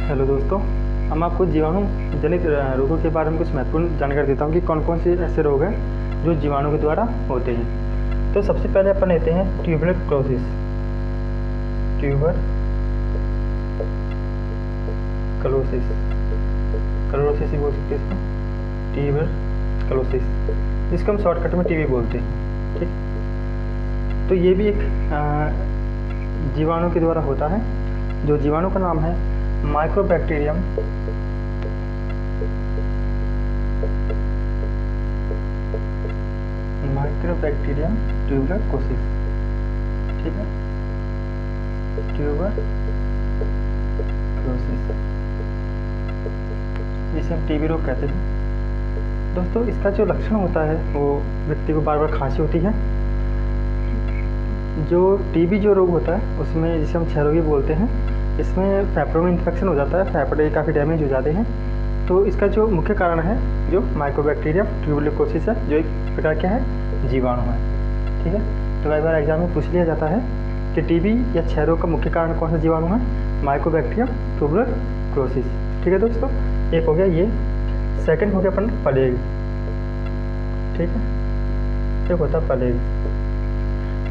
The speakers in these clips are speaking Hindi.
हेलो दोस्तों, हम आपको जीवाणु जनित रोगों के बारे में कुछ महत्वपूर्ण जानकारी देता हूँ कि कौन कौन से ऐसे रोग हैं जो जीवाणु के द्वारा होते हैं। तो सबसे पहले अपन लेते हैं ट्यूबरक्लोसिस। ट्यूबरक्लोसिस क्लोरोसिस ही बोल सकते हैं इसको, ट्यूबरक्लोसिस, जिसको हम शॉर्टकट में टीबी बोलते हैं। ठीक, तो ये भी एक जीवाणु के द्वारा होता है। जो जीवाणु का नाम है माइक्रोबैक्टीरियम ट्यूबरक्लोसिस। ठीक है, ट्यूबरक्लोसिस, जिसे हम टीबी रोग कहते हैं। दोस्तों, इसका जो लक्षण होता है वो व्यक्ति को बार बार खांसी होती है। जो टीबी जो रोग होता है उसमें जिसे हम क्षयरोगी बोलते हैं, इसमें फेफड़ों में इन्फेक्शन हो जाता है, फेफड़े काफ़ी डैमेज हो जाते हैं। तो इसका जो मुख्य कारण है जो माइक्रोबैक्टीरियम ट्यूबरक्लोसिस है, जो एक प्रकार क्या है, जीवाणु है। ठीक है, तो कई बार एग्जाम में पूछ लिया जाता है कि टीबी या क्षय रोग का मुख्य कारण कौन सा जीवाणु है, माइक्रोबैक्टीरियम ट्यूबरक्लोसिस। ठीक है दोस्तों, एक हो गया ये। सेकंड हो गया अपन प्लेग। ठीक है, एक होता है प्लेग।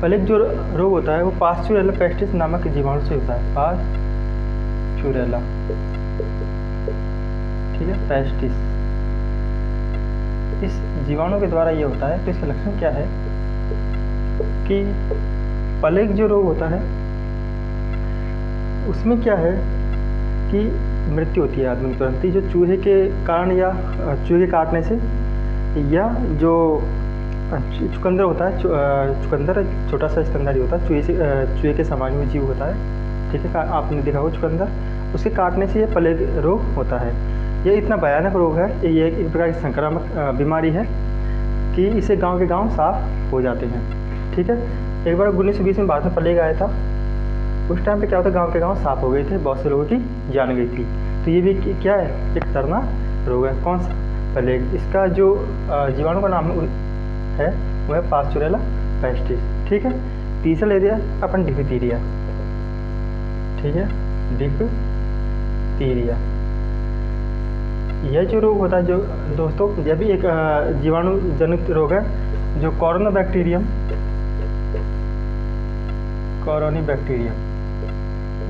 प्लेग जो रोग होता है वो पास्चुरेला पेस्टिस नामक जीवाणु से होता है। पास्चुरेला, ठीक है, पेस्टिस, इस जीवाणु के द्वारा ये होता है। तो इसका लक्षण क्या है कि प्लेग जो रोग होता है उसमें क्या है कि मृत्यु होती है आदमी की तुरंत ही, जो चूहे के कारण या चूहे के काटने से, या जो चुकंदर होता है, चुकंदर छोटा सा स्तनधारी होता है, चूहे के समान में जीव होता है। ठीक है, आपने देखा हो चुकंदर, उसके काटने से ये प्लेग रोग होता है। ये इतना भयानक रोग है, ये एक प्रकार की संक्रामक बीमारी है कि इसे गांव के गांव साफ हो जाते हैं। ठीक है, एक बार 1920 में भारत में प्लेग आया था। उस टाइम पे क्या होता, गांव के गांव साफ हो गए थे, बहुत से लोगों की जान गई थी। तो ये भी क्या है, एक खतरनाक रोग है। कौन सा, प्लेग। इसका जो जीवाणु का नाम है वो है पास्चुरेला पेस्टिस। ठीक है, तीसरा ले दिया अपन डिप्थीरिया। ठीक है, डिप्थीरिया, यह जो रोग होता है, जो दोस्तों यह भी एक जीवाणु जनित रोग है, जो कोरोनोबैक्टीरियम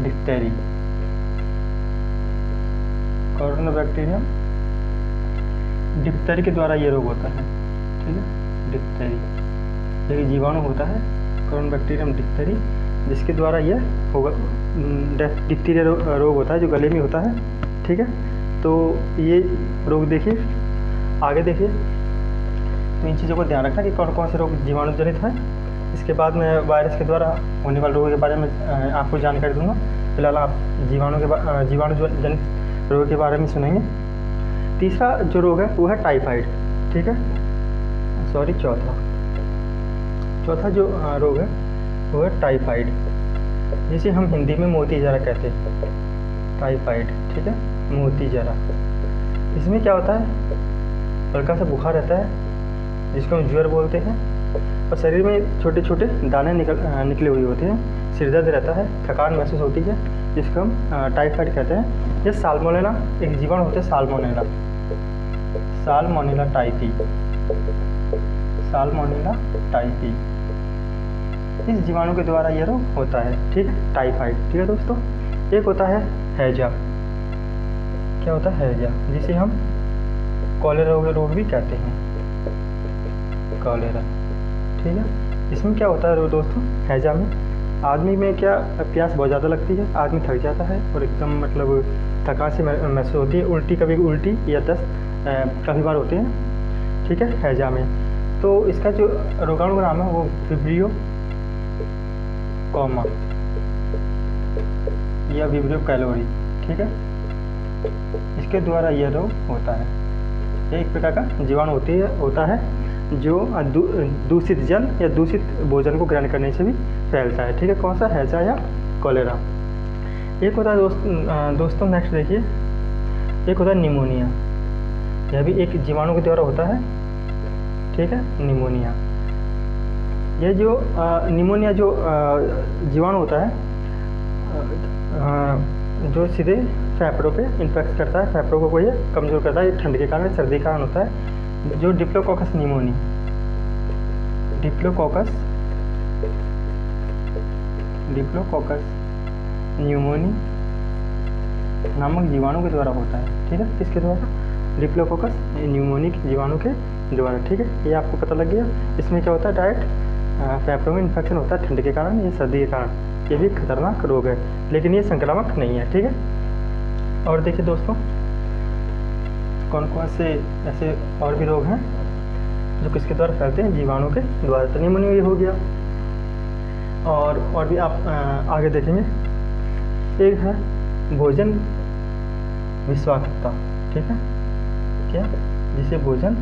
डिप्थेरी, कोरोनोबैक्टीरियम डिप्थेरी के द्वारा ये रोग होता है। ठीक है, डिप्थेरी, ये जीवाणु होता है कोरोनोबैक्टीरियम डिप्थेरी, जिसके द्वारा ये होगा डिप्थीरिया रोग होता है, जो गले में होता है। ठीक है, तो ये रोग देखिए, आगे देखिए, तो इन चीज़ों को ध्यान रखना कि कौन कौन से रोग जीवाणु जनित हैं। इसके बाद मैं वायरस के द्वारा होने वाले रोगों के बारे में आपको जानकारी दूंगा। फिलहाल आप जीवाणु जनित रोग के बारे में सुनेंगे। तीसरा जो रोग है वो है टाइफाइड। ठीक है, सॉरी, चौथा जो रोग है वो है टाइफाइड, जिसे हम हिंदी में मोती जरा कहते हैं। टाइफाइड, ठीक है, मोती जरा। इसमें क्या होता है, हल्का सा बुखार रहता है, जिसको हम ज्वर बोलते हैं, और शरीर में छोटे छोटे दाने निकले हुए होते हैं, सिरदर्द रहता है, थकान महसूस होती है, जिसको हम टाइफाइड कहते हैं। ये साल्मोनेला एक जीवाणु होता है, साल्मोनेला टाइफी, इस जीवाणु के द्वारा यह रोग होता है। ठीक है, टाइफाइड। ठीक है दोस्तों, एक होता है हैजा। क्या होता है, हैजा, जिसे हम कॉलेरा रोग भी कहते हैं, कॉलेरा। ठीक है, इसमें क्या होता है दोस्तों, हैजा में आदमी में क्या प्यास बहुत ज़्यादा लगती है, आदमी थक जाता है और एकदम मतलब थकान से महसूस होती है, कभी उल्टी या दस्त काफ़ी बार होते हैं। ठीक है, हैजा में। तो इसका जो रोगाणु का नाम है वो विब्रियो कॉमा या विब्रियो कैलोरी। ठीक है, इसके द्वारा यह रोग होता है। यह एक प्रकार का जीवाणु होता है जो दूषित जल या दूषित भोजन को ग्रहण करने से भी फैलता है। ठीक है, कौन सा, हैजा या कॉलेरा। एक होता है दोस्तों नेक्स्ट देखिए, एक होता है निमोनिया। यह भी एक जीवाणु के द्वारा होता है। ठीक है, निमोनिया, ये जो निमोनिया जो जीवाणु होता है, जो सीधे फेफड़ों पे इन्फेक्ट करता है, फेफड़ों को ये कमज़ोर करता है, ये ठंड के कारण, सर्दी के कारण होता है। जो डिप्लोकोकस न्यूमोनी, डिप्लोकोकस न्यूमोनी नामक जीवाणु के द्वारा होता है। ठीक है, किसके द्वारा? डिप्लोकोकस न्यूमोनी जीवाणु के द्वारा। ठीक है, ये आपको पता लग गया। इसमें क्या होता है? डायरेक्ट फेफड़ों में इन्फेक्शन होता है ठंड के कारण या सर्दी के कारण। ये भी खतरनाक रोग है, लेकिन ये संक्रामक नहीं है। ठीक है, और देखिए दोस्तों, कौन कौन से ऐसे और भी रोग हैं जो किसके द्वारा फैलते हैं? जीवाणु के द्वारा। तो न्यूमोनिया ये हो गया, और भी आप आगे देखेंगे। एक है भोजन विषाक्तता। ठीक है, क्या? जिसे भोजन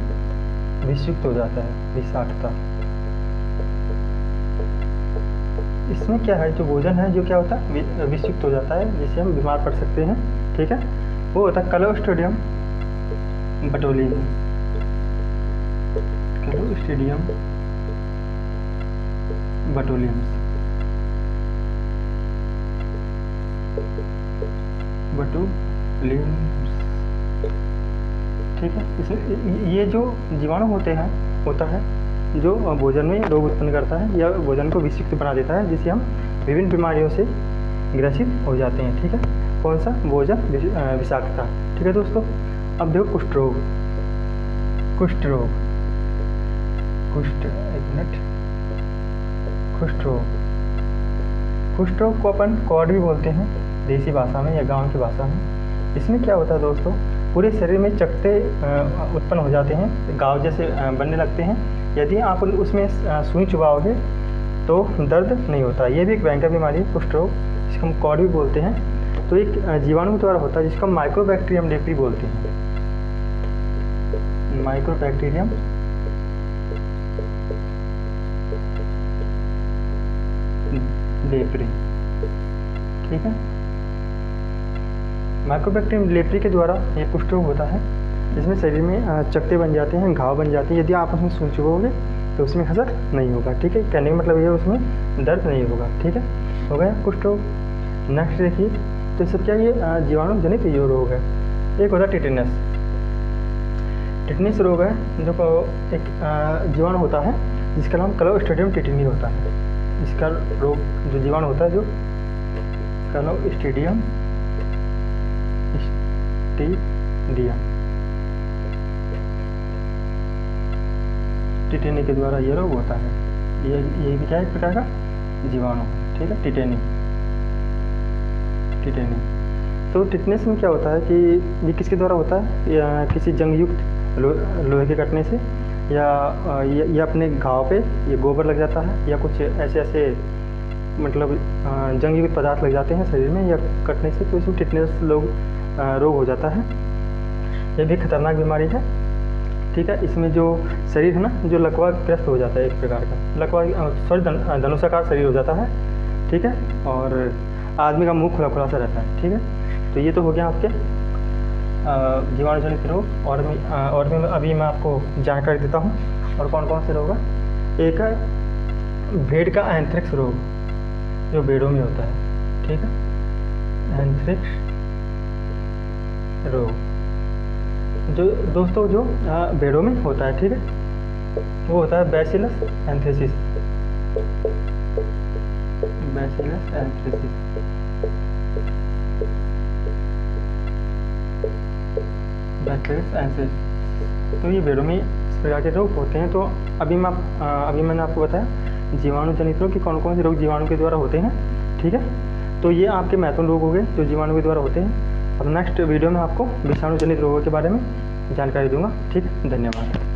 विषयुक्त हो जाता है, विषाक्तता। इसमें क्या है? जो भोजन है जो क्या होता है? विषयुक्त हो जाता है, जिससे हम बीमार पड़ सकते हैं। ठीक है, वो होता है क्लोस्ट्रीडियम बोटुलिनम। Clostridium botulinum. ठीक है, इसमें ये जो जीवाणु होता है जो भोजन में रोग उत्पन्न करता है या भोजन को विषयुक्त बना देता है, जिससे हम विभिन्न बीमारियों से ग्रसित हो जाते हैं। ठीक है, कौन सा? भोजन विषाक्तता। ठीक है दोस्तों, अब देखो कुष्ठ रोग। कुष्ठ रोग, कुष्ठ रोग को अपन कॉड भी बोलते हैं देसी भाषा में या गांव की भाषा में। इसमें क्या होता है दोस्तों? पूरे शरीर में चकत्ते उत्पन्न हो जाते हैं, घाव जैसे बनने लगते हैं। यदि आप उसमें सुई चुभाओगे तो दर्द नहीं होता। ये भी एक भयंकर बीमारी है, कुष्ठ रोग, जिसको हम कॉड भी बोलते हैं। तो एक जीवाणु के द्वारा होता है, जिसको हम माइक्रोबैक्टीरियम लेप्री बोलते हैं। Mycobacterium leprae. ठीक है, माइक्रोबैक्टीरियम लेप्री के द्वारा ये कुष्ठ रोग होता है, जिसमें शरीर में चकत्ते बन जाते हैं, घाव बन जाते हैं। यदि आप उसमें सुई चुभोगे तो उसमें असर नहीं होगा। ठीक है, कहने का मतलब ये उसमें दर्द नहीं होगा। ठीक है, हो गया कुष्ठ रोग। नेक्स्ट देखिए, तो सब क्या? ये जीवाणु जनित ये रोग है। एक होता है टिटेनस। टिटेनस रोग है, जो एक जीवाणु होता है जिसका नाम क्लोस्ट्रीडियम टिटेनी होता है। इसका रोग जो जीवाणु होता है, जो क्लोस्ट्रीडियम टिटेनी के द्वारा ये रोग होता है। ये भी क्या है? एक प्रकार का जीवाणु। ठीक है, टिटेनी। तो टिटेनस में क्या होता है कि ये किसके द्वारा होता है? या किसी जंगयुक्त लोहे के कटने से, या अपने घाव पे ये गोबर लग जाता है, या कुछ ऐसे मतलब जंगयुक्त पदार्थ लग जाते हैं शरीर में या कटने से, तो इसमें टिटेनस रोग हो जाता है। ये भी खतरनाक बीमारी है। ठीक है, इसमें जो शरीर है ना, जो लकवा ग्रस्त हो जाता है, एक प्रकार का लकवा, सॉरी धनुषाकार शरीर हो जाता है। ठीक है, और आदमी का मुंह खुला खुला सा रहता है। ठीक है, तो ये तो हो गया आपके जीवाणु जनित रोग। और मैं अभी मैं आपको जानकारी देता हूँ और कौन कौन से रोग है। एक है भेड़ का एंथ्रेक्स रोग, जो भेड़ों में होता है। ठीक है, एंथ्रेक्स रोग जो दोस्तों जो भेड़ों में होता है। ठीक है, वो होता है bacillus anthracis. Bacillus anthracis. Bacillus anthracis. तो ये भेड़ों में इस प्रकार के रोग होते हैं। तो अभी मैंने आपको बताया जीवाणु जनित रोग कि कौन कौन से रोग जीवाणु के द्वारा होते हैं। ठीक है, तो ये आपके महत्वपूर्ण रोग हो गए जो जीवाणु के द्वारा होते हैं। अब नेक्स्ट वीडियो में आपको विषाणु जनित रोगों के बारे में जानकारी दूंगा। ठीक है, धन्यवाद।